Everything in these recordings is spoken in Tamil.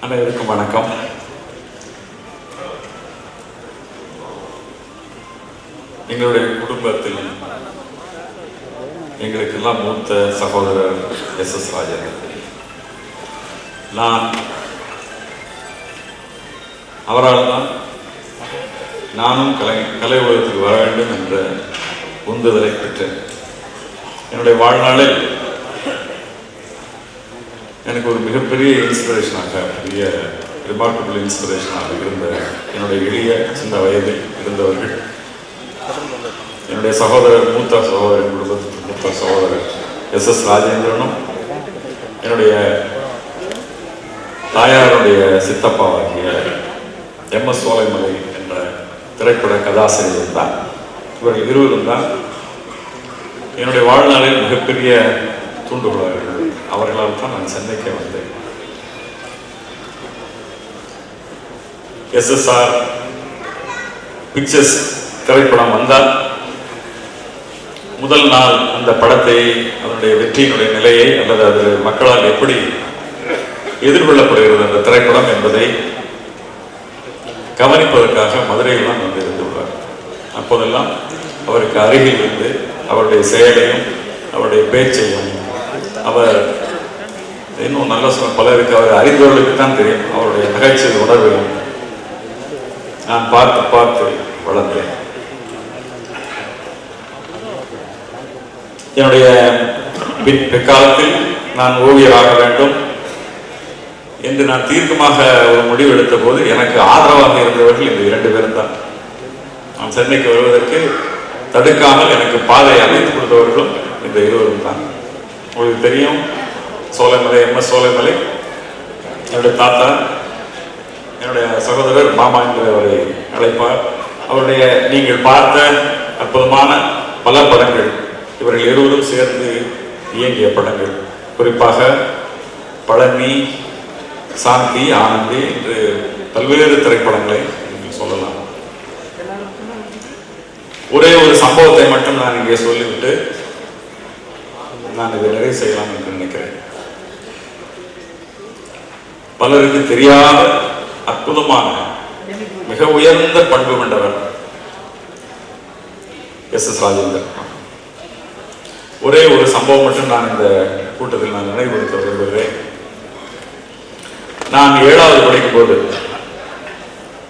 அனைவருக்கும் வணக்கம். எங்களுடைய குடும்பத்தில் எங்களுக்கெல்லாம் மூத்த சகோதரர் எஸ்.எஸ். ராஜன். நான் அவரால் தான் நானும் கலை உலகத்துக்கு வர வேண்டும் என்ற உந்துதலை பெற்றேன். என்னுடைய வாழ்நாளில் எனக்கு ஒரு மிகப்பெரிய இன்ஸ்பிரேஷனாக, பெரிய ரிமார்க்கபிள் இன்ஸ்பிரேஷனாக இருந்த என்னுடைய எளிய சின்ன வயதில் இருந்தவர்கள் என்னுடைய சகோதரர், மூத்த சகோதரர், குடும்பத்திற்கு மூத்த சகோதரர் எஸ்.எஸ். ராஜேந்திரனும், என்னுடைய தாயாருடைய சித்தப்பாவாகிய எம்.எஸ். சோலைமலை என்ற திரைப்பட கதாசிரியர் தான். இவர்கள் இருவரும் தான் என்னுடைய வாழ்நாளில் மிகப்பெரிய தூண்டுகோலாக இருந்தது. அவர்களால் தான் நான் சென்னைக்கு வந்தேன். எஸ்.எஸ்.ஆர். பிக்சர்ஸ் திரைப்படம் வந்தால் முதல் நாள் அந்த படத்தை, அதனுடைய வெற்றியினுடைய நிலையை அல்லது அது மக்களால் எப்படி எதிர்கொள்ளப்படுகிறது அந்த திரைப்படம் என்பதை கவனிப்பதற்காக மதுரையில் தான் வந்து இருந்துள்ளார். அப்போதெல்லாம் அவருக்கு அருகில் இருந்து அவருடைய செயலையும் அவருடைய பேச்சையும், அவர் இன்னும் நல்ல சொல்ல பலருக்கு அவர் அறிந்தவர்களுக்கு தான் தெரியும், அவருடைய நகைச்சுவை உணர்வையும் நான் பார்த்து பார்த்து வளர்ந்தேன். என்னுடைய பிற்காலத்தில் நான் ஓவியராக வேண்டும் என்று நான் தீர்க்கமாக ஒரு முடிவு எடுத்த போது எனக்கு ஆதரவாக இருந்தவர்கள் இந்த 2 பேரும் தான். நான் சென்னைக்கு வருவதற்கு தடுக்காமல் எனக்கு பாதை அமைத்து கொடுத்தவர்களும் இந்த 2 தான். உங்களுக்கு தெரியும், சோலைமலை, எம்.எஸ். சோலைமலை என்னுடைய தாத்தா, என்னுடைய சகோதரர் மாமா என்று அவரை அழைப்பார். அவருடைய நீங்கள் பார்த்த அற்புதமான பல படங்கள் இவர்கள் 2 சேர்ந்து இயங்கிய படங்கள், குறிப்பாக பழனி, சாந்தி, ஆனந்தி என்று பல்வேறு திரைப்படங்களை நீங்கள் சொல்லலாம். ஒரே ஒரு சம்பவத்தை மட்டும் நான் இங்கே சொல்லிவிட்டு நான் இதை நிறைவு செய்யலாம் என்று நினைக்கிறேன். பலருக்கு தெரியாத அற்புதமான மிக உயர்ந்த பண்பு கொண்டவர் எஸ்.எஸ். ராஜேந்திரன். ஒரே ஒரு சம்பவம் மட்டும் நான் இந்த கூட்டத்தில் நான் நினைவுபடுத்த விரும்புகிறேன். நான் 7வது படிக்கும் போது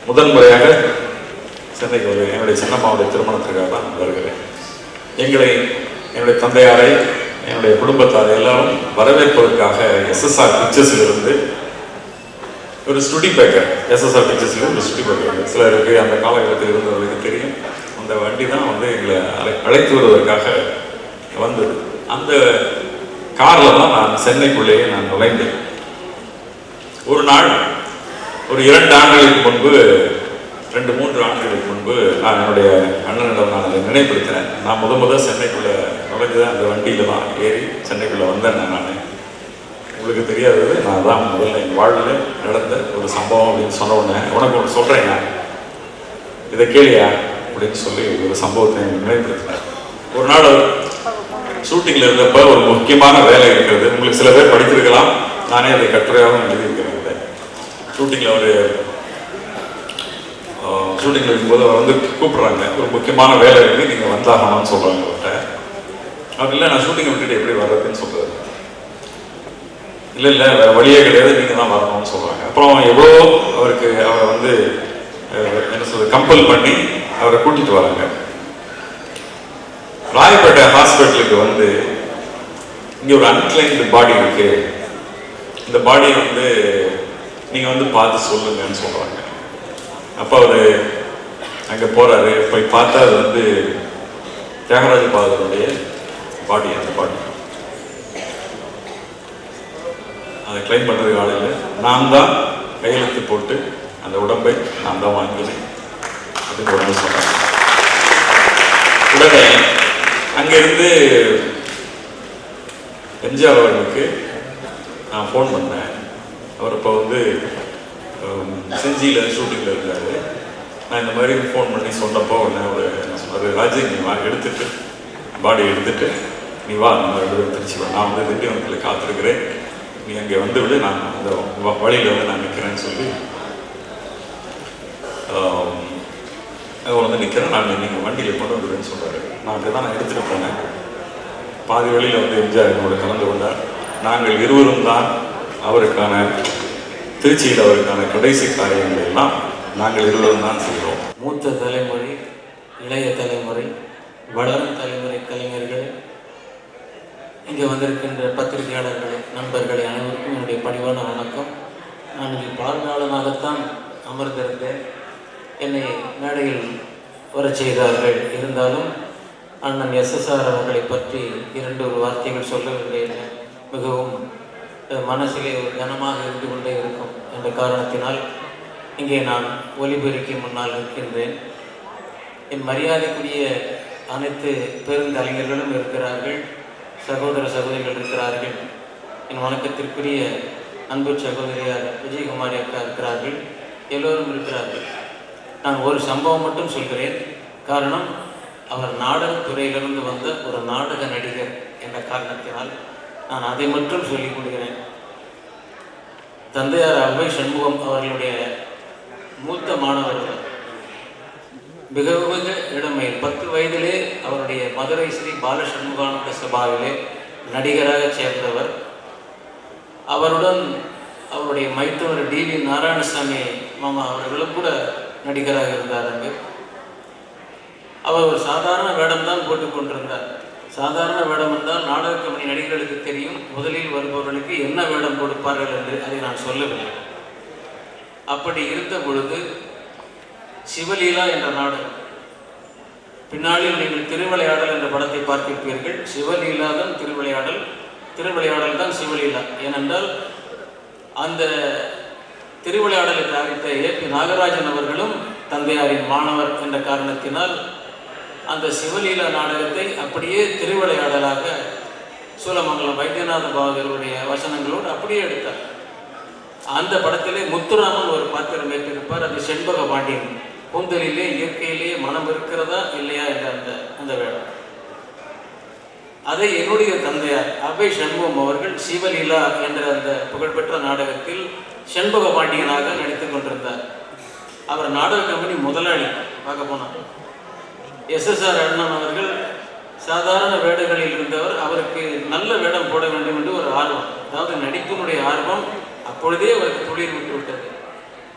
முதன் முறையாக சென்னைக்கு வருகிறேன். என்னுடைய சின்னம்மாவுடைய திருமணத்திற்காக தான் வருகிறேன். என்னுடைய தந்தையாரை, என்னுடைய குடும்பத்தாரை எல்லாரும் வரவேற்பதற்காக எஸ்.எஸ்.ஆர். பிக்சர்ஸில் இருந்து ஒரு ஸ்டுடி பேக்கர், எஸ்.எஸ்.ஆர். பிக்சர்ஸில் ஒரு ஸ்டுடி பேக்கர், சிலருக்கு அந்த காலகட்டத்தில் இருந்தவர்களுக்கு தெரியும். அந்த வண்டி தான் வந்து எங்களை அழைத்து வருவதற்காக வந்தது. அந்த காரில் தான் நான் சென்னைக்குள்ளேயே நான் நுழைந்தேன். ஒரு நாள் ஒரு 2 ஆண்டுகளுக்கு முன்பு, 2-3 ஆண்டுகளுக்கு முன்பு நான் என்னுடைய அண்ணனிடம் நான் அதை நினைப்படுத்தினேன். நான் முதல் சென்னைக்குள்ளே நுழைஞ்சுதான் அந்த வண்டியில் தான் ஏறி சென்னைக்குள்ளே வந்தேன். நான் உங்களுக்கு தெரியாதது, நான் தான் முதல்ல என் வாழ்வில் நடந்த ஒரு சம்பவம் அப்படின்னு சொன்ன உடனே, உனக்கு ஒன்று சொல்கிறேங்க, இதை கேளியா அப்படின்னு சொல்லி ஒரு சம்பவத்தை நினைப்படுத்தினேன். ஒரு நாள் ஷூட்டிங்கில் இருந்தப்போ ஒரு முக்கியமான வேலை இருக்கிறது. உங்களுக்கு சில பேர் படித்திருக்கலாம், நானே அதை கட்டுரையாகவும் எழுதியிருக்கிறேன். ஷூட்டிங்கில் இருக்கும்போது அவர் வந்து கூப்பிட்றாங்க, ஒரு முக்கியமான வேலை இருக்குது, நீங்கள் வந்தாகணும்னு சொல்கிறாங்க அவர்கிட்ட. அப்படி இல்லை, நான் ஷூட்டிங்கை விட்டுட்டு எப்படி வர்றதுன்னு சொல்கிறாரு. இல்லை வேறு வழியே கிடையாது, நீங்கள் தான் வரணும்னு சொல்கிறாங்க. அப்புறம் எவ்வளோ அவரை வந்து என்ன சொல்றது, கம்பல் பண்ணி அவரை கூட்டிகிட்டு வராங்க. ராயப்பேட்டை ஹாஸ்பிட்டலுக்கு வந்து இங்கே ஒரு அன்கிளைன்டு பாடி இருக்கு, இந்த பாடியை வந்து நீங்கள் வந்து பார்த்து சொல்லுங்கன்னு சொல்கிறாங்க. அப்போ அவர் அங்கே போகிறாரு. போய் பார்த்தா அது வந்து தியாகராஜ பாதருடைய பாடி. அந்த பாடி அதை கிளைம் பண்ணுறதுக்கு ஆளையில் நான் தான் கையெழுத்து போட்டு அந்த உடம்பை நான் தான் வாங்கினேன் அப்படின்னு உடனே சொன்னாங்க. உடனே அங்கேருந்து எம்ஜிஆர் அவர்களுக்கு நான் ஃபோன் பண்ணேன். அவர் இப்போ வந்து செஞ்சியில் ஷூட்டிங்கில் இருக்காரு. நான் இந்த மாதிரி ஃபோன் பண்ணி சொன்னப்போ உடனே அவர் என்ன சொன்னார், ராஜி நீ எடுத்துட்டு பாடி எடுத்துட்டு நீ வா, நம்ம 2 திருச்சி வா, நான் வந்து திண்டிவனத்தில் காத்திருக்கிறேன், நீ அங்கே வந்து விட, நான் அந்த வழியில் வந்து நான் நிற்கிறேன்னு சொல்லி அவர் வந்து நிற்கிறேன், நான் நீங்கள் வண்டியில் கொண்டு வந்துடுவேன்னு சொல்கிறாரு. நான் அப்படி தான் நான் எடுத்துகிட்டு போனேன். பாதி வழியில் வந்து எம்ஜிஆர் என்னோட கலந்து கொண்டார். நாங்கள் இருவரும் தான் அவருக்கான திருச்சியில் அவருக்கான கடைசி காரியங்கள் எல்லாம் நாங்கள் இருவரும் தான் செய்கிறோம். மூத்த தலைமுறை, இளைய தலைமுறை, வளரும் தலைமுறை கலைஞர்கள், இங்கே வந்திருக்கின்ற பத்திரிகையாளர்களே, நண்பர்களே அனைவருக்கும் என்னுடைய பணிவான வணக்கம். நான் இங்கே பார்வையாளனாகத்தான் அமர்ந்திருந்தேன். என்னை மேடையில் வரச் செய்தார்கள். இருந்தாலும் அண்ணன் எஸ்எஸ்ஆர் அவர்களை பற்றி 2 வார்த்தைகள் சொல்லவில்லை. மிகவும் மனசிலே ஒரு கனமாக இருந்து கொண்டே இருக்கும் என்ற காரணத்தினால் இங்கே நான் ஒலிபெருக்கி முன்னால் நிற்கின்றேன். என் மரியாதைக்குரிய அனைத்து பெருங்கலைஞர்களும் இருக்கிறார்கள், சகோதர சகோதரிகள் இருக்கிறார்கள். என் வணக்கத்திற்குரிய அன்பு சகோதரியார் விஜயகுமாரி அக்கா இருக்கிறார்கள், எல்லோரும் இருக்கிறார்கள். நான் ஒரு சம்பவம் மட்டும் சொல்கிறேன். காரணம், அவர் நாடகத்துறையிலிருந்து வந்த ஒரு நாடக நடிகர் என்ற காரணத்தினால் நான் அதை மட்டும் சொல்லிக் கொள்கிறேன். தந்தையார் அவ்வை சண்முகம் அவர்களுடைய மூத்த மாணவர்கள், மிக மிக இளமை 10 வயதிலே அவருடைய மதுரை ஸ்ரீ பாலசண்முகானந்த சபாவிலே நடிகராக சேர்ந்தவர். அவருடன் அவருடைய மைத்தவர் டிவி நாராயணசாமி மாமா அவர்களும் கூட நடிகராக இருந்தார். அங்கு அவர் ஒரு சாதாரண வேடம் தான் போட்டுக் கொண்டிருந்தார். சாதாரண வேடம் என்றால் நாடக கம்பெனி நடிகர்களுக்கு தெரியும், முதலில் வருபவர்களுக்கு என்ன வேடம் கொடுப்பார்கள் என்று. அதை நான் சொல்லவில்லை. அப்படி இருந்த பொழுது சிவலீலா என்ற நாடகம், பின்னாளில் நீங்கள் திருவிளையாடல் என்ற படத்தை பார்த்திருப்பீர்கள். சிவலீலா தான் திருவிளையாடல், திருவிளையாடல் தான் சிவலீலா. ஏனென்றால் அந்த திருவிளையாடலை தயாரித்த ஏபி நாகராஜன் அவர்களும் தந்தையாரின் மாணவர் என்ற காரணத்தினால் அந்த சிவலீலா நாடகத்தை அப்படியே திருவிளையாடலாக சூலமங்கலம் வைத்தியநாத பாகவதருடைய வசனங்களோடு அப்படியே எடுத்தார். அந்த படத்திலே முத்துராமன் ஒரு பாத்திரம் ஏற்றிருப்பார். அது செண்பக பாண்டியன். கூந்தலிலே இயற்கையிலேயே மனம் இருக்கிறதா இல்லையா என்ற அந்த வேடம். அதை என்னுடைய தந்தையார் அவ்வை சண்முகம் அவர்கள் சிவலீலா என்ற அந்த புகழ்பெற்ற நாடகத்தில் செண்பக பாண்டியனாக நடித்துக் கொண்டிருந்தார். அவர் நாடக கம்பெனி முதலாளி. பார்க்க போனார். எஸ்எஸ்ஆர் அண்ணன் அவர்கள் சாதாரண வேடங்களில் இருந்தவர். அவருக்கு நல்ல வேடம் போட வேண்டும் என்று ஒரு ஆர்வம், அதாவது நடிப்பினுடைய ஆர்வம் அப்பொழுதே அவருக்கு துளிர் விட்டு விட்டது.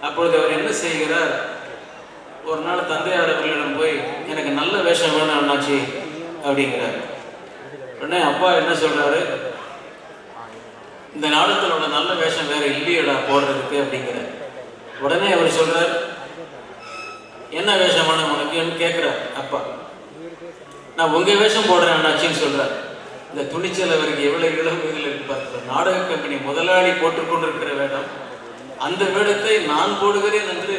அப்பொழுது அவர் என்ன செய்கிறார், ஒரு நாள் தந்தையார் அவர்களிடம் போய் எனக்கு நல்ல வேஷம் வேணும் அண்ணாச்சி அப்படிங்கிறார். உடனே அப்பா என்ன சொல்றாரு, இந்த நாடகத்தில் உள்ள நல்ல வேஷம் வேற இல்லையடா போடுறதுக்கு அப்படிங்கிறார். உடனே அவர் சொல்றார், என்ன வேஷமான உனக்குன்னு கேட்கிறார் அப்பா. நான் உங்க வேஷம் போடுறேன் அண்ணாச்சின்னு சொல்றார். இந்த துணிச்சல் அவருக்கு எவ்வளவு இளம் இதில் இருக்கு பார்க்கிறார். நாடக கம்பெனி முதலாளி போட்டுக்கொண்டிருக்கிற வேடம், அந்த வேடத்தை நான் போடுகிறேன் என்று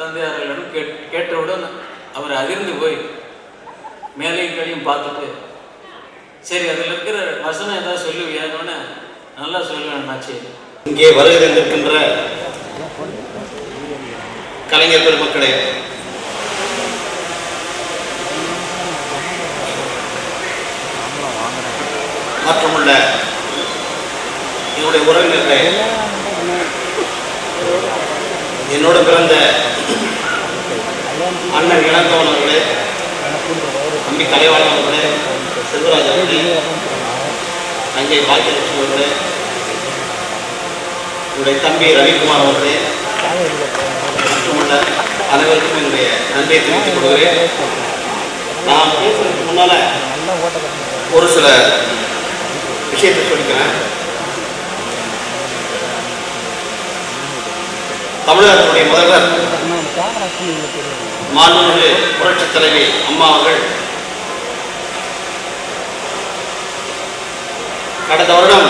தந்தையாரிடம் கேட்டவுடன் அவர் அதிர்ந்து போய் மேலையும் கழியும் பார்த்துட்டு, சரி அதில் இருக்கிற வசனம் ஏதாவது சொல்லுவியான்னு, நல்லா சொல்லுவேன் அண்ணாச்சி. இங்கே வருகின்ற கலைஞர் பெருமக்களே, மற்றுமுள்ள என்னுடைய உறவினர்களே, என்னோட பிறந்த அண்ணன் இளங்கவன் அவர்களே, தம்பி கலைவாணன் அவர்களே, செல்வராஜ் அவர்களே, தங்கை பாக்கியலட்சுமி அவர்களே, என்னுடைய தம்பி ரவிக்குமார் அவர்களே, மற்றுமுள்ள அனைவருக்கும் என்னுடைய நன்றியை தெரிவித்துக் கொள்கிறேன். நான் பேசுறதுக்கு முன்னால ஒரு சில விஷயத்தை சொல்லிக்கிறேன். தமிழகத்தினுடைய முதல்வர் மாண்புமிகு புரட்சித் தலைவி அம்மா அவர்கள் கடந்த வருடம்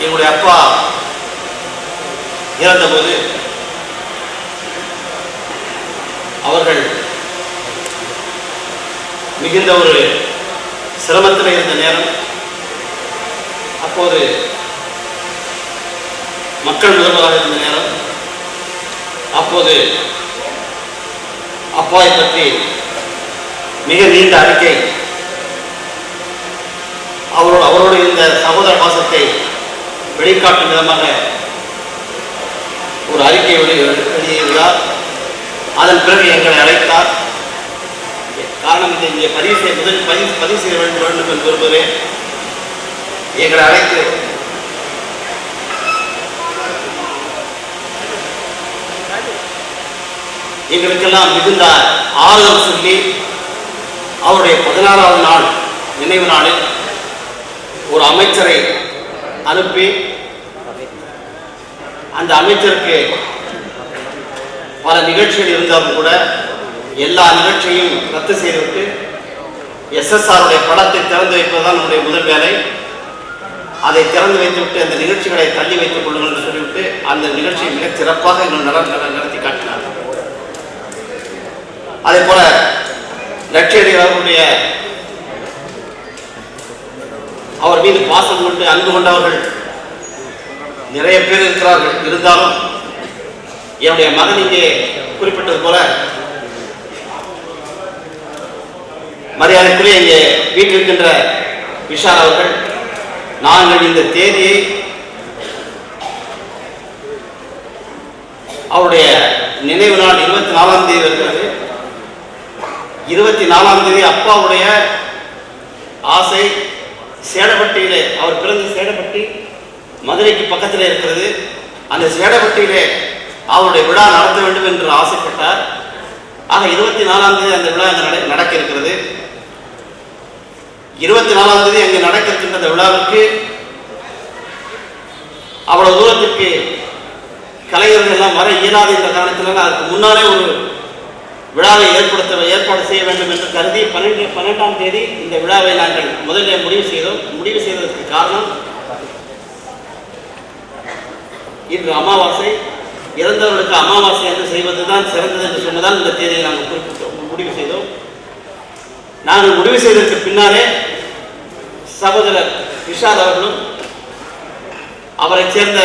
என்னுடைய அப்பா இறந்தபோது அவர்கள் மிகுந்த ஒரு சிரமத்தில் இருந்த நேரம். அப்போது மக்கள் முதல்வராக இருந்த நேரம். அப்போது அப்பாவை பற்றி மிக நீண்ட அறிக்கை, அவரோடு இருந்த சகோதர பாசத்தை வெளிக்காட்டும் விதமாக ஒரு அறிக்கை வெளியிடுகிறார். அதன் பிறகு எங்களை அழைத்தார். காரணம் இதை இங்கே பதிவு செய்ய வேண்டும் என்று விரும்புகிறேன். எங்களை அழைத்து எங்களுக்கெல்லாம் மிகுந்த ஆறுதல் சொல்லி அவருடைய 16வது நாள் நினைவு நாளில் ஒரு அமைச்சரை அனுப்பி அந்த அமைச்சருக்கு பல நிகழ்ச்சிகள் இருந்தாலும் கூட எல்லா நிகழ்ச்சியையும் ரத்து செய்துவிட்டு SSRுடைய படத்தை திறந்து வைப்பதுதான் நம்முடைய முதல் வேலை. அதை திறந்து வைத்துவிட்டு அந்த நிகழ்ச்சிகளை தள்ளி வைத்துக் கொள்ளுங்கள் என்று சொல்லிவிட்டு அந்த நிகழ்ச்சியை மிகச் சிறப்பாக நடத்தி காட்டினார். அதே போல லட்சியடி அவர்களுடைய அவர் மீது பாசம் கொண்டு அன்பு கொண்டவர்கள் நிறைய பேர் இருக்கிறார்கள். இருந்தாலும் என்னுடைய மகன் இங்கே குறிப்பிட்டது போல மரியாதைக்குரிய இங்கே வீட்டில் இருக்கின்ற விஷால் அவர்கள், நாங்கள் இந்த தேதியை அவருடைய நினைவு நாள் 24ஆம் தேதி இருக்கிறது. 24ஆம் தேதி அப்பாவுடைய ஆசை சேடப்பட்டியிலே, அவர் பிறந்த சேடப்பட்டி மதுரைக்கு பக்கத்தில் இருக்கிறது. அந்த சேடப்பட்டியிலே அவருடைய விழா நடத்த வேண்டும் என்று ஆசைப்பட்டார். ஆக 24ஆம் தேதி அந்த விழா அங்கே நடக்க இருக்கிறது. 24ஆம் தேதி அங்கே நடக்க இருக்கின்ற அந்த விழாவிற்கு அவ்வளவு தூரத்திற்கு கலைஞர்கள் எல்லாம் வர இயலாது என்ற காரணத்தினால் அதற்கு முன்னாலே ஒரு விழாவை ஏற்பாடு செய்ய வேண்டும் என்று கருதி 12ஆம் தேதி இந்த விழாவை நாங்கள் முதலில் முடிவு செய்தோம். முடிவு செய்வதற்கு காரணம், இன்று அமாவாசை, இறந்தவர்களுக்கு அமாவாசை என்று செய்வதுதான் சிறந்தது என்று சொன்னதால் இந்த தேதியை நாங்கள் முடிவு செய்தோம். நாங்கள் முடிவு செய்ததற்கு பின்னாலே சகோதரர் விஷால் அவர்களும் அவரை சேர்ந்த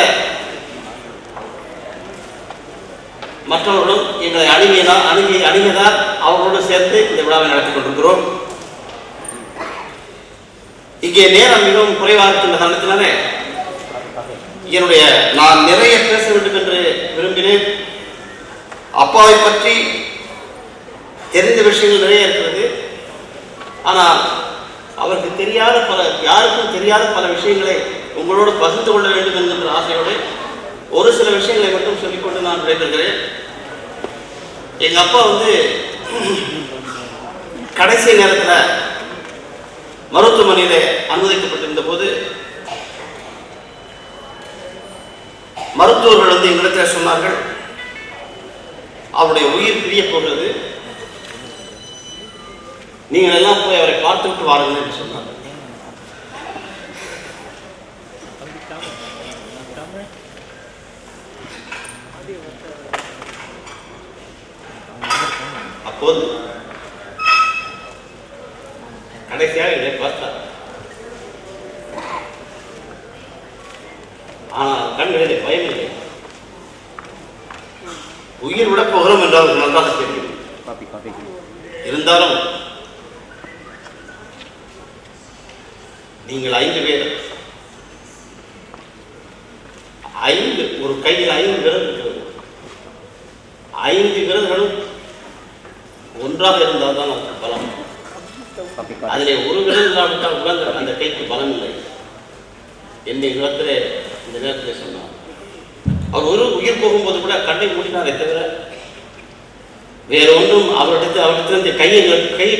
மற்றவர்களும் எங்களை அணுகியதால் அவர்களோடு சேர்ந்து இந்த விழாவை நடத்தி கொண்டிருக்கிறோம். இங்கே நேரம் மிகவும் குறைவாக இருக்கின்ற காரணத்தினாலே நான் நிறைய பேச வேண்டும் என்று விரும்பினேன். அப்பாவை பற்றி தெரிந்த விஷயங்கள் நிறைய இருக்கிறது. ஆனால் அவருக்கு தெரியாத யாருக்கும் தெரியாத பல விஷயங்களை உங்களோடு பகிர்ந்து கொள்ள வேண்டும் என்கின்ற ஆசையோடு ஒரு சில விஷயங்களை மட்டும் சொல்லிக்கொண்டு நான் விடைபெறுகிறேன். எங்க அப்பா கடைசி நேரத்தில் மருத்துவமனையில அனுமதிக்கப்பட்டிருந்த போது மருத்துவர்கள் எங்களிடத்தில் சொன்னார்கள், அவருடைய உயிர் பிரிய போகிறது, நீங்கள் எல்லாம் போய் அவரை பார்த்துவிட்டு வாருங்கள் என்று சொன்னார். அப்போது கடைசியாக இதை பார்த்தார். ஆனால் கண்களிலே பயமில்லை. உயிர் விட போகிறோம் என்று அவருக்கு நன்றாக தெரியும். இருந்தாலும் நீங்கள் 5 பேர், ஒரு கையில் 5 விரல் இருக்கிறது. 5 விரல்களும் ஒன்றாக இருந்தால் தான் அதுக்கு பலம். அதிலே ஒரு விரல் இல்லாவிட்டால் உலக அந்த கைக்கு பலம் இல்லை. என்னை இந்த நேரத்தில் சொன்னார். அவர் ஒரு உயிர் போகும்போது கூட கண்ணை மூடினாரே தவிர வேற ஒன்றும் அவரிடத்தில் கையை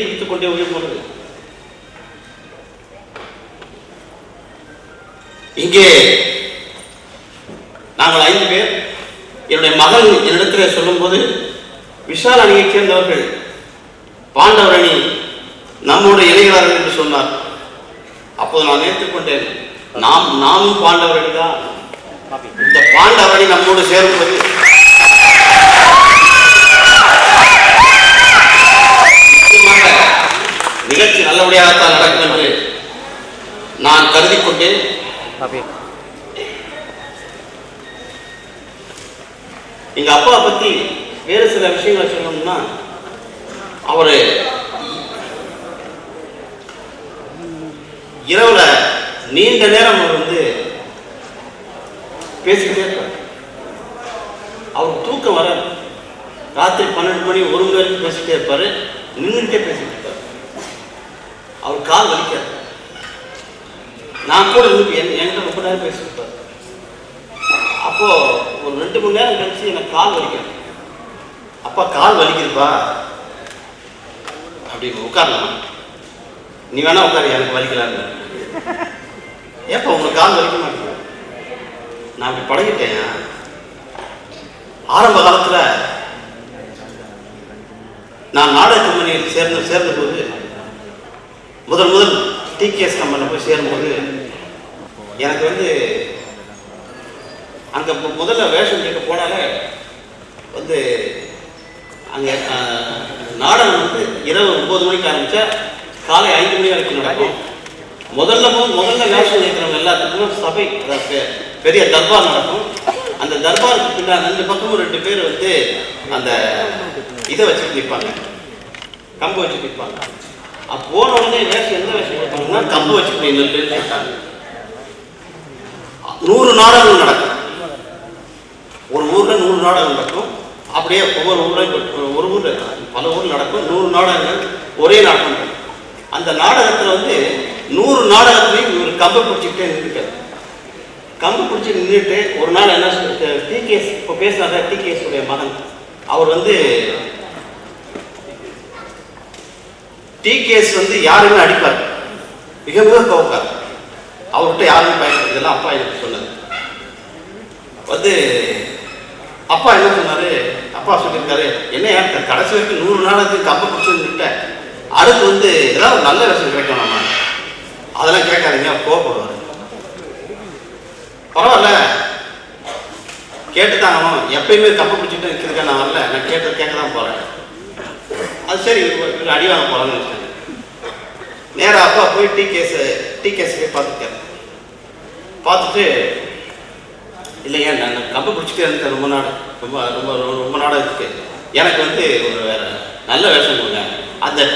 பிடித்துக் கொண்டே உயிர் போனது. இங்கே நாங்கள் 5 பேர். என்னுடைய மகள் என்னிடத்தில் சொல்லும் போது, விஷால் அணியைச் சேர்ந்தவர்கள் பாண்டவர் அணி நம்மோடு இணைகிறார்கள் என்று சொன்னார். அப்போது நான் ஏற்றுக்கொண்டேன், நாமும் பாண்டவர் அணி தான். இந்த பாண்டவர் அணி நம்மோடு சேரும்போது நிகழ்ச்சி நல்லபடியாகத்தான் நடக்கும் என்று நான் கருதி கொண்டேன். எங்க அப்பா பத்தி வேறு சில விஷயங்களை சொல்லணும்னா, அவரு இரவுல நீண்ட நேரம் அவர் பேசிக்கிட்டே இருப்பார். அவருக்கு தூக்கம் வர ராத்திரி 12 மணி 1 மணி வரைக்கும் பேசிகிட்டே இருப்பார், நின்றுட்டே பேசிகிட்டு இருப்பார். அவர் கால் வலிக்காது. நான் கூட என்கிட்ட ரொம்ப நேரம் பேசிட்டு இருப்பார். அப்போது ஒரு 2 மணி நேரம் கழிச்சு எனக்கு கால் வலிக்கும். அப்பா கால் வலிக்குதுப்பா அப்படின்னு உட்காரலாம். நீ வேணா உட்காரு, எனக்கு வலிக்கலான்னு. ஏப்பா உங்களுக்கு கால் வலிக்க மாட்டேங்குது? நான் அப்படி பழகிட்டேன். ஆரம்ப காலத்தில் நான் நாடக கம்பெனியில் சேர்ந்த போது முதல் டிகேஎஸ் கம்பெனியில் போய் சேரும்போது எனக்கு வந்து அங்கே முதல்ல வேஷம் கேட்க போனாலே வந்து அங்கே நாடகம் வந்து இரவு 9 மணிக்கு ஆரம்பித்தா காலை 5 மணி வரைக்கும் நடக்கும். முதல்ல வேஷம் கேட்குறவங்க எல்லாத்துக்குமே சபை, அதாவது பெரிய தர்பார் நடக்கும். அந்த தர்பாருக்கு பின்னால் 2 பக்கமும் 2 பேர் வந்து அந்த இதை வச்சுட்டு நிற்பாங்க, கம்பு வச்சு நிற்பாங்க. போன உடனே வேஷம் எந்த வேஷம் கொடுப்பாங்கன்னா கம்பு வச்சு நின்று கேட்டாங்க. 100 நாடகங்கள் நடக்கும். ஒரு ஊரில் 100 நாடகம் நடக்கும். அப்படியே ஒவ்வொரு ஊரில் ஒரு ஊரில் பல ஊரில் நடக்கும். 100 நாடகங்கள் ஒரே நாடகம் நடக்கும். அந்த நாடகத்தில் வந்து 100 நாடகத்துலையும் ஒரு கம்பை பிடிச்சிக்கிட்டே நின்றுக்காரு. கம்பு பிடிச்சி நின்றுட்டு ஒரு நாள் என்ன டிகேஎஸ், இப்போ பேசினார டிகேஎஸ் உடைய மகன், அவர் வந்து டிகேஎஸ் வந்து யாருமே அடிப்பார், மிக கோவக்கார். அவர்கிட்ட யாருமே பயன்படுது. இதெல்லாம் அப்பா எனக்கு சொன்னது. வந்து அப்பா என்ன சொன்னாரு, அப்பா சொல்லியிருக்காரு, என்ன ஏன் கடைசி வரைக்கும் 100 நாளுக்கு கம்பை பிடிச்சி நின்றுட்டேன், அடுத்து வந்து ஏதாவது நல்ல விஷயம் கிடைக்கும், நம்ம அதெல்லாம் கேட்காதீங்க, கோவப்படுவார். பரவாயில்ல கேட்டுதாங்க, எப்பயுமே கம்பை பிடிச்சிட்டு நிற்கிறதுக்கா நான் வரல, நான் கேட்க தான் போகிறேன். அது சரி, அடி வாங்க போகிறான்னு நினச்சேன். நேராக அப்பா போய் டிகேஎஸ் போய் பார்த்துருக்காரு. பார்த்துட்டு இல்லைங்க, நான் கம்பை பிடிச்சிட்டே இருந்தேன் ரொம்ப நாள், ரொம்ப நாடாக இருக்கு, எனக்கு வந்து ஒரு வேற நல்ல வேஷம் கொடுங்க.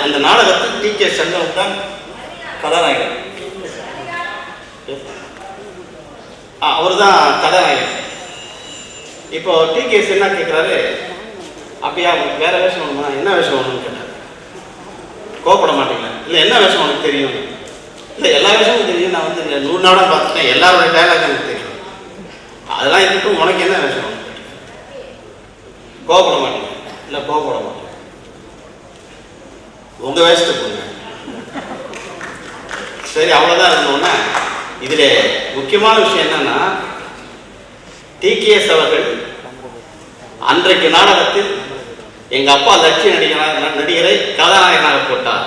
அந்த நாடகத்தில் டிகேஎஸ் சண்முகம் தான் கதாநாயகன். அவர் தான் கதாநாயகன். இப்போ டிகேஎஸ் என்ன கேட்குறாரு, அப்படியா உங்களுக்கு வேற வேஷம் வேணுமா, என்ன வேஷம் வேணும்னு கேட்டார். கோவப்பட மாட்டீங்களா? இல்லை என்ன வேஷம் உனக்கு தெரியும்? இல்லை எல்லா வேஷமும் தெரியும், நான் வந்து 100 நாடகம் பார்த்துட்டேன், எல்லாருடைய டைலாக் எனக்கு தெரியும், அதெல்லாம் இருக்கட்டும், உனக்கு என்ன வேஷம் வேணும்? கோவப்பட மாட்டீங்க? இல்லை கோவப்பட மாட்டேன், உங்க வேஷத்தை போங்க. சரி, அவ்வளோதான் இருந்தோன்னா. இதில் முக்கியமான விஷயம் என்னன்னா, டிகேஎஸ் அவர்கள் அன்றைக்கு நாடகத்தில் எங்க அப்பா லட்சிய நடிகரை கதாநாயகனாக போட்டார்.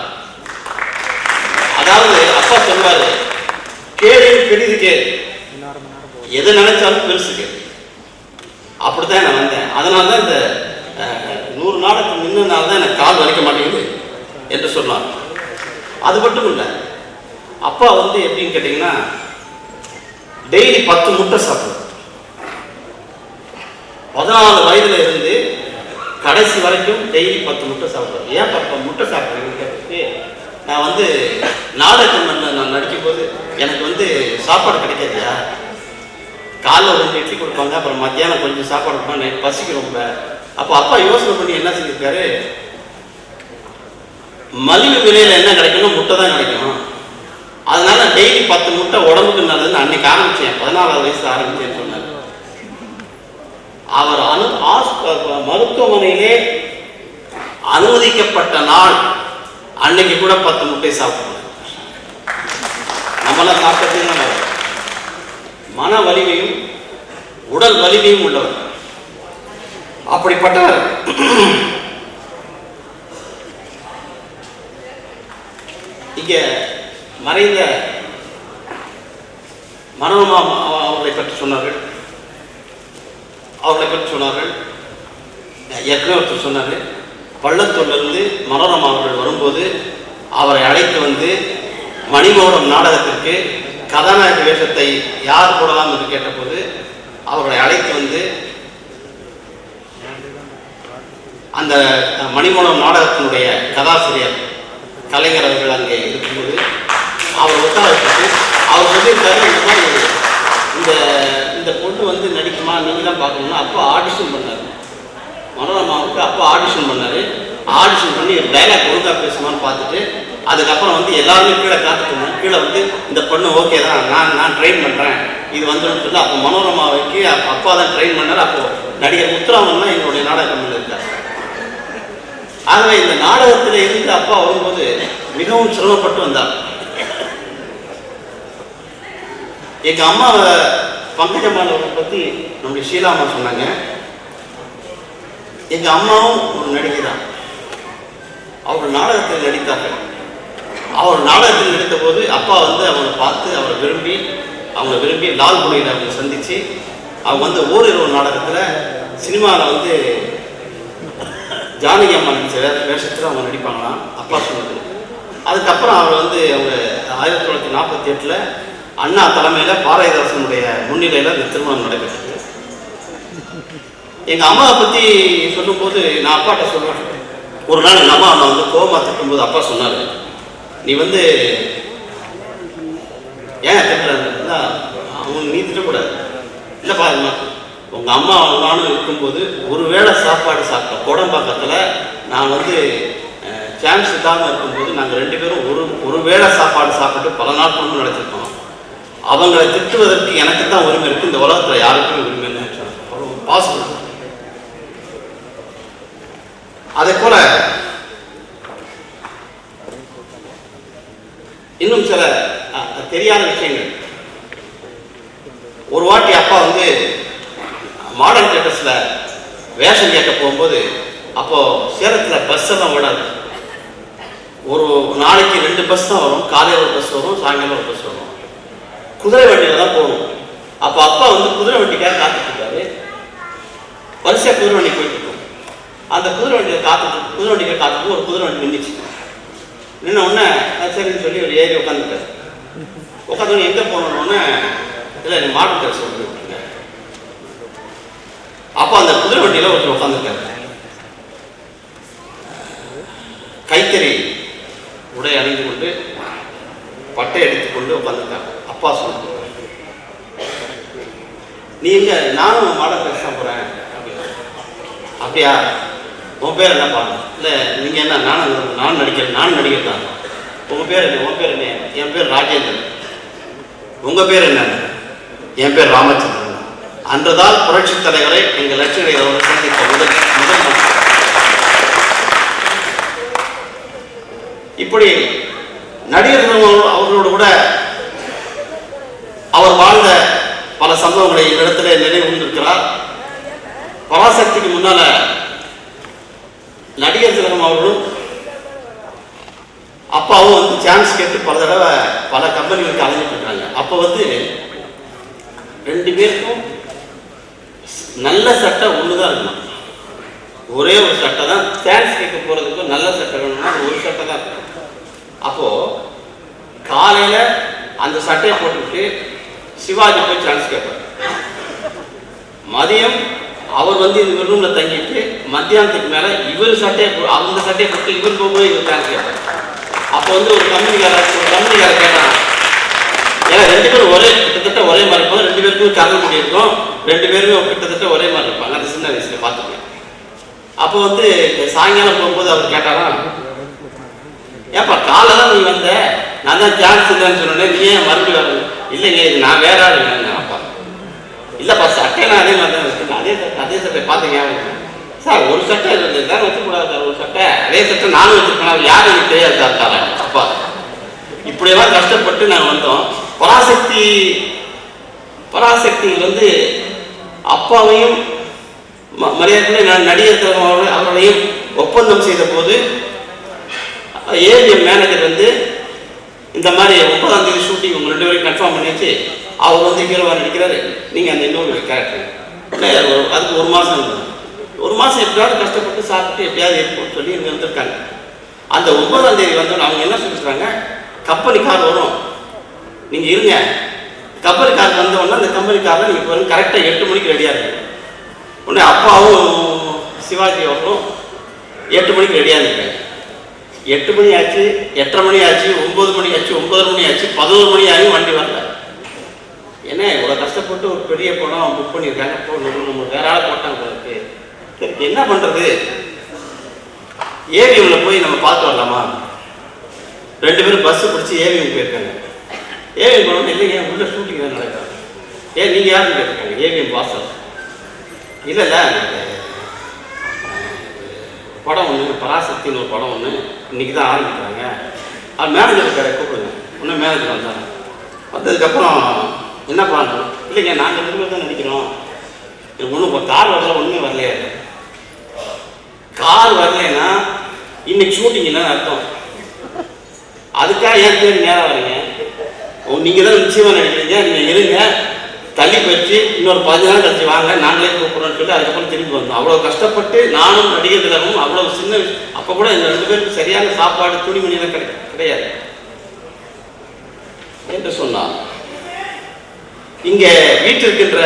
அதாவது அப்பா சொல்வாரு, கேளில் பெரிது கேள், எது நினைச்சாலும் பெருசு கேள். அப்படித்தான் நான் வந்தேன். அதனால தான் இந்த 100 நாடகத்துக்கு நின்றதுனால தான் எனக்கு கால் வலிக்க மாட்டேங்குது என்று சொன்னார். அது மட்டும் இல்லை, அப்பா வந்து எப்படின்னு கேட்டீங்கன்னா, டெய்லி 10 முட்டை சாப்பிடுவார். 14 வயதுல இருந்து கடைசி வரைக்கும் டெய்லி 10 முட்டை சாப்பிடுவார். ஏன் 10 முட்டை சாப்பிட்றீங்கன்னு கேட்டு, நான் வந்து நாடகம் நான் நடிக்கும் போது எனக்கு வந்து சாப்பாடு கிடைக்காதியா, காலைல ஒரு 2 இட்லி கொடுப்பாங்க, அப்புறம் மத்தியானம் கொஞ்சம் சாப்பாடு கொடுப்பாங்க, நைட் பசிக்கு ரொம்ப. அப்போ அப்பா யோசனை பண்ணி என்ன செஞ்சிருக்காரு, மலிவு விலையில் என்ன கிடைக்கணும், முட்டை தான் கிடைக்கும், அதனால டெய்லி 10 முட்டை உடம்புக்கு நல்லதுன்னு அன்னைக்கு ஆரம்பிச்சேன். 14வது வயசு ஆரம்பிச்சேன்னு சொன்னார். அவர் மருத்துவமனையிலே அனுமதிக்கப்பட்ட நாள் அன்னைக்கு கூட 10 முட்டை சாப்பிடுவாங்க. நம்மளாம் சாப்பிட்டது மன வலிமையும் உடல் வலிமையும் உள்ளவர். அப்படிப்பட்டவர் இங்க மறைந்த மனோரமா அவர்களை பற்றி சொன்னார்கள். ஏற்கனவே ஒருத்தர் சொன்னார், பள்ளத்தூர்லேருந்து மனோரமா அவர்கள் வரும்போது அவரை அழைத்து வந்து மணிமகுடம் நாடகத்திற்கு கதாநாயக வேஷத்தை யார் போடலாம் என்று கேட்டபோது அவர்களை அழைத்து வந்து அந்த மணிமகுடம் நாடகத்தினுடைய கதாசிரியர் கலைஞர் அவர்கள் அங்கே இருக்கும்போது அவர் உட்கார வச்சுட்டு அவர் சொல்லியிருக்காரு, இந்த மாதிரி இந்த பொண்ணு வந்து நடிக்குமா, நீங்கள் தான் பார்க்கணும்னா அப்போ ஆடிஷன் பண்ணார். பண்ணி டைலாக் ஒழுங்காக பேசுமான்னு பார்த்துட்டு அதுக்கப்புறம் வந்து எல்லாருமே கீழே காத்துக்கணும். கீழே வந்து இந்த பொண்ணு ஓகே தான், நான் ட்ரெயின் பண்ணுறேன், இது வந்துடும் சொல்லி அப்போ மனோரமாவுக்கு அப்பா தான் ட்ரெயின் பண்ணார். அப்போது நடிகர் முத்துராமன் தான் எங்களுடைய நாடக கம்பெனியில் இருக்கார். ஆகவே இந்த நாடகத்தில் இருந்து அப்பா வரும்போது மிகவும் சிரமப்பட்டு வந்தார். எங்கள் அம்மாவை பங்கஜம்மாள் அவரை பற்றி நம்முடைய ஷீலாமா சொன்னாங்க. எங்கள் அம்மாவும் ஒரு நடிகை தான். அவர் நாடகத்தில் நடித்தார்கள். அவர் நாடகத்தில் நடித்த போது அப்பா வந்து அவரை பார்த்து அவங்களை விரும்பி லால் குடியில் அவங்க சந்தித்து அவங்க வந்து ஓரிரவு நாடகத்தில் சினிமாவில் வந்து ஜானகி அம்மா நடித்த வேஷத்தில் அவங்க நடிப்பாங்களாம் அப்பா சொன்னது. அதுக்கப்புறம் அவர் வந்து அவங்க 1948 அண்ணா தலைமையில் பாரதிதாசனுடைய முன்னிலையில் இந்த திருமணம் நடைபெற்றது. எங்கள் அம்மாவை பற்றி சொல்லும்போது நான் அப்பாட்ட சொல்லுவேன். ஒரு நாள் எங்கள் அம்மா நான் வந்து கோபமாக திட்டும்போது அப்பா சொன்னார், நீ வந்து ஏன் திட்டுறாங்க, அவங்க நீ திட்டக்கூடாது. இல்லை பாருமா, உங்கள் அம்மா நானும் இருக்கும்போது ஒரு வேளை சாப்பாடு சாப்பிட்டோம் கோடம்பாக்கத்தில். நான் வந்து சான்ஸ் இல்லாமல் இருக்கும்போது நாங்கள் 2 பேரும் ஒரு வேளை சாப்பாடு சாப்பிட்டு பல நாள் கொண்டு நடத்திருக்கோம். அவங்களை திட்டுவதற்கு எனக்கு தான் உரிமை இருக்குது, இந்த உலகத்தில் யாருக்குமே உரிமை இல்லைன்னு சொன்னாங்க. பாசம். அதே போல இன்னும் சில தெரியாத விஷயங்கள். ஒரு வாட்டி அப்பா வந்து மாடர்ன் தியேட்டர்ஸ்ல வேஷம் கேட்க போகும்போது அப்போ சேலத்தில் பஸ் எல்லாம் ஓடாது. ஒரு நாளைக்கு 2 பஸ் தான் வரும். காலையில் ஒரு பஸ் வரும், சாயங்காலம் ஒரு பஸ் வரும். குதிரை வண்டியில தான் போகணும். அப்போ அப்பா வந்து குதிரை வண்டிக்காக காத்துட்டு இருக்காரு. வரிசையா குதிரை வண்டி போயிட்டு இருக்கும். அந்த குதிரை வண்டியை காத்துட்டு ஒரு குதிரை வண்டி நின்றுச்சு. நின்ன உடனே சரின்னு சொல்லி ஒரு ஏறி உட்காந்துட்டார். உட்காந்து எங்கே போனோன்னு இல்லை நீ மாட்டு பேச சொல்லிருக்கீங்க. அப்போ அந்த குதிரை வண்டியில் ஒருத்தர் உட்காந்துருக்காரு. கைத்தறி உடை அணிந்து கொண்டு பட்டை எடுத்துக்கொண்டு உட்காந்துருக்காங்க. அப்பா சொன்னாங்க, நீ எங்க, நானும் மாடல் பேச போகிறேன். அப்படியா, உன் பேர் என்ன பாருங்க. இல்லை நீங்கள் என்ன, நானும் நடிகர் தான். உங்கள் பேர் என்ன? உன் பேர் என்ன? என் பேர் ராஜேந்திரன். உங்கள் பேர் என்ன? என் பேர் ராமச்சந்திரன். அன்றுதான் புரட்சி தலைவரை எங்கள் லட்சுமி அவர்கள் சந்தித்த முதல் இப்படி நடிகர்கள் அவர்களோடு கூட அவர் வாழ்ந்த பல சம்பவங்களை இந்த இடத்துல நினைவு கொண்டிருக்கிறார். பராசக்திக்கு முன்னால நடிகர் திலகம் அவர்களும் அப்பாவும் வந்து சான்ஸ் கேட்டு பல தடவை பல கம்பெனிகளுக்கு அலைஞ்சிட்டு இருக்காங்க. அப்போ வந்து 2 பேருக்கும் நல்ல சட்டை ஒண்ணுதான் இருக்கணும். ஒரே ஒரு சட்டை தான். சான்ஸ் கேட்க போறதுக்கு நல்ல சட்டை வேணும்னா ஒரு சட்டை தான் இருக்கும். அப்போ காலையில அந்த சட்டையை போட்டுவிட்டு சிவாஜி போய் சான்ஸ் கேட்பார். மதியம் அவர் வந்து இந்த ரூம்ல தங்கிட்டு மத்தியானத்துக்கு மேல இவர் சட்டையை அந்த சட்டையை போட்டு இவர் போகும்போது இவர் சான்ஸ் கேட்பார். அப்போ வந்து ஒரு கம்பெனிக்கார கேட்டாங்க, ஏன்னா 2 பேரும் கிட்டத்தட்ட ஒரே மாதிரி இருப்பாங்க. 2 பேருக்கும் கரல் முடி இருக்கும். 2 பேருமே கிட்டத்தட்ட ஒரே மாதிரி இருப்பாங்க. அந்த சின்ன வயசுல பார்த்துருக்கேன். அப்போ வந்து சாயங்காலம் போகும்போது அவர் கேட்டாரா, ஏப்பா காலை தான் நீ வந்த, நான் தான் சான்ஸ் இல்லைன்னு சொன்னேன், நீ ஏன் மறுபடியும் வரல? இல்லைங்க, இது நான் வேற ஆள் இல்லைங்க. அப்பா இல்லைப்பா சட்டையெல்லாம் அதே மாதிரி தான் வச்சுருக்கேன். அதே சட்டை பார்த்தீங்க சார், ஒரு சட்டை தான் வச்சுக்கூடாது சார். ஒரு சட்டை அதே சட்டை நானும் வச்சுருக்கேன். அவர் யாரும் எனக்கு தெரியாது சார் தாரேன். அப்பா இப்படியெல்லாம் கஷ்டப்பட்டு நாங்கள் வந்தோம். பராசக்தி வந்து அப்பாவையும் மரியாதை நடிகர் திலகம் அவர்களையும் ஒப்பந்தம் செய்த போது ஏவிஎம் மேனேஜர் வந்து இந்த மாதிரி 9ஆம் தேதி ஷூட்டிங் உங்கள் 2 பேரும் கன்ஃபார்ம் பண்ணியாச்சு, அவர் வந்து ஹீரோவாக நடிக்கிறாரு, நீங்கள் அந்த இன்னொரு கேரக்டர் அதுக்கு 1 மாதம் இருக்கும். 1 மாதம் எப்படியாவது கஷ்டப்பட்டு சாப்பிட்டு எப்படியாவது இருக்கும்னு சொல்லி இங்கே வந்திருக்காங்க. அந்த 9ஆம் தேதி வந்தோன்னு அவங்க என்ன சொல்லிடுறாங்க, கம்பெனி கார் வரும், நீங்கள் இருங்க. கம்பெனி கார் வந்தோடனே அந்த கம்பெனி காரில் நீங்கள் பாருங்க கரெக்டாக 8 மணிக்கு ரெடியாக இருக்கு. உடனே அப்பாவும் சிவாஜி அவர்களும் 8 மணிக்கு ரெடியாக இருக்காங்க. 8 மணி ஆச்சு, 8:30 மணி ஆச்சு, 9 மணி ஆச்சு, 9:30 மணி ஆச்சு, 11 மணி ஆகி வண்டி வரல. ஏன்னா இவ்வளோ கஷ்டப்பட்டு ஒரு பெரிய படம் புக் பண்ணியிருக்காங்க. நம்ம வேற ஆள் போட்டாங்க. சரி என்ன பண்ணுறது, ஏவிஎம்ல போய் நம்ம பார்த்து வரலாமா? 2 பேரும் பஸ் பிடிச்சி ஏவிஎம் போயிருக்காங்க. ஏவிஎம் போனோம்னா இல்லைங்க உள்ள ஷூட்டிங் தான் நடக்காது. ஏன் நீங்கள் யாருன்னு கேட்டிருக்காங்க. ஏவிஎம் வாசல் இல்லைல்ல படம் ஒன்று பராசக்தின்னு ஒரு படம் ஒன்று இன்றைக்கி தான் ஆரம்பிக்கிறாங்க. அது மேனேஜர் இருக்காரு கூப்பிடுங்க. இன்னும் மேனேஜர் வந்தாங்க. வந்ததுக்கப்புறம் என்ன பண்ணணும்? இல்லைங்க நாங்கள் 2 பேர் தான் நடிக்கிறோம். இது ஒன்றும் இப்போ கார் வரல, ஒன்றுமே வரலையா? கார் வரலைன்னா இன்னைக்கு ஷூட்டிங் இல்லைன்னு அர்த்தம். அதுக்காக ஏன் தேடி நேரம் வரீங்க? நீங்கள் தான் நிச்சயமாக நடிக்கிறீங்க, நீங்கள் இருங்க, தள்ளி போயிடுச்சு, இன்னொரு 15 நாள் கழிச்சு வாங்க, நாங்களே கூப்பிட்றோன்னு சொல்லி அதுக்கப்புறம் திரும்பி வந்தோம். அவ்வளோ கஷ்டப்பட்டு நானும் நடிகர் திலகமும் அவ்வளோ சின்ன அப்போ கூட இந்த 2 பேருக்கு சரியான சாப்பாடு துணிமணியெல்லாம் கிடையாது என்று சொன்னார். இங்கே வீட்டில் இருக்கின்ற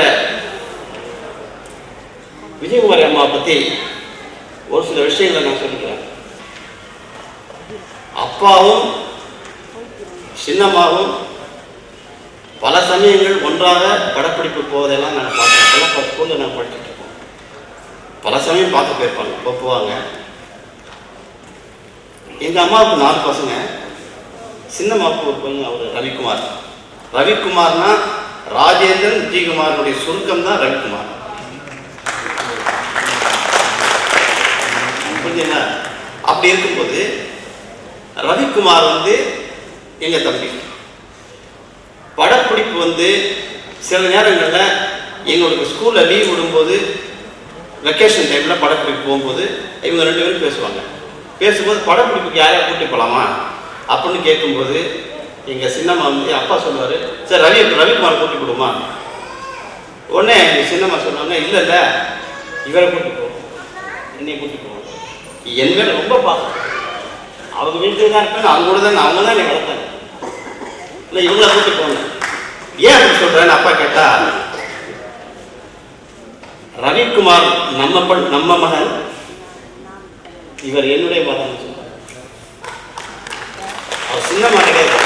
விஜயகுமாரி அம்மா பற்றி ஒரு சில விஷயங்களை நான் சொல்லிக்கிறேன். அப்பாவும் சின்னம்மாவும் பல சமயங்கள் ஒன்றாக படப்பிடிப்பு போவதெல்லாம் நாங்கள் பார்த்தோம். அப்போல்லாம் ஸ்கூலில் நாங்கள் படிச்சுட்டு இருக்கோம். பல சமயம் பார்க்க போயிருப்பாங்க, போவாங்க. எங்கள் அம்மாவுக்கு 4 பசங்க. சின்னம்மாவுக்கு ஒரு பையன், அவர் ரவிக்குமார். ரவிக்குமார்னா ராஜேந்திரன் விஜயகுமாரனுடைய சுருக்கம் தான் ரவிக்குமார். புரிஞ்சுங்களா? அப்படி இருக்கும்போது ரவிக்குமார் எங்கள் தம்பி. படப்பிடிப்பு சில நேரங்களில் எங்களுக்கு ஸ்கூலில் லீவ் விடும்போது வெக்கேஷன் டைமில் படப்பிடிப்பு போகும்போது இவங்க 2 பேரும் பேசுவாங்க. பேசும்போது படப்பிடிப்புக்கு யாரையா கூட்டி போகலாமா அப்படின்னு கேட்கும்போது எங்கள் சின்னம்மா அப்பா சொல்லுவார், சார் ரவிக்குமார் கூட்டி கொடுமா. உடனே எங்கள் சின்னம்மா சொன்னாங்க, இல்லை இவரை கூட்டி போவோம், என்னை கூட்டி போவோம். என் மேலே ரொம்ப பாசம். அவங்க வீட்டில் தான் இருப்பேன், அவங்க கூட தான், அவங்க தான் என்னை வளர்த்தாங்க. இல்லை இவங்கள கூட்டி போங்க. ஏன் அப்படி சொல்கிறேன்னு அப்பா கேட்டா, ரவிக்குமார் நம்ம மகன், இவர் என்னுடைய மகன் சொல்றார். அவர் சின்னம்மா கிடையாது.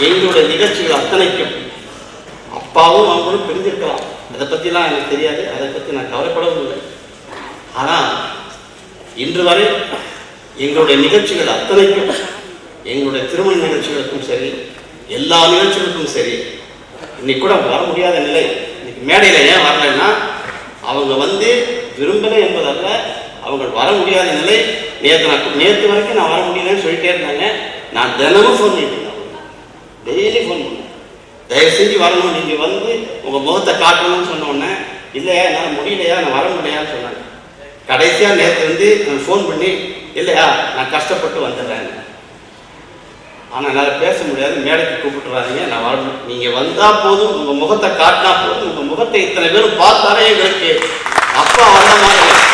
எங்களுடைய நிகழ்ச்சிகள் அத்தனைக்கும் அப்பாவும் அவங்களும் பிரிஞ்சிருக்கலாம். அதை பற்றிலாம் எனக்கு தெரியாது, அதை பற்றி நான் கவலைப்படவும் இல்லை. ஆனால் இன்று வரை எங்களுடைய நிகழ்ச்சிகள் அத்தனைக்கும், எங்களுடைய திருமண நிகழ்ச்சிகளுக்கும் சரி, எல்லா நிகழ்ச்சிகளுக்கும் சரி, இன்னைக்கு கூட வர முடியாத நிலை. இன்னைக்கு மேடையில் ஏன் வரலைன்னா அவங்க விரும்பலை என்பதல்ல, அவங்க வர முடியாத நிலை. நேற்று வரைக்கும் நான் வர முடியலன்னு சொல்லிட்டே இருந்தாங்க. நான் தினமும் ஃபோன் பண்ணிட்டு இருந்தேன், டெய்லி ஃபோன் பண்ணேன், தயவு செஞ்சு வரணும், நீங்கள் உங்கள் முகத்தை காட்டணும்னு சொன்னோன்னே, இல்லையா என்னால் முடியலையா, நான் வர முடியலையான்னு சொன்னாங்க. கடைசியாக நேற்று நான் ஃபோன் பண்ணி, இல்லையா நான் கஷ்டப்பட்டு வந்துடுறேன், ஆனால் என்னால் பேச முடியாது, மேடைக்கு கூப்பிட்டுறாதீங்க, நான் வரணும், நீங்கள் வந்தால் போதும், உங்கள் முகத்தை காட்டினா போதும், உங்கள் முகத்தை இத்தனை பேரும் பார்த்தாலே எங்களுக்கு அப்பா வந்த மாதிரி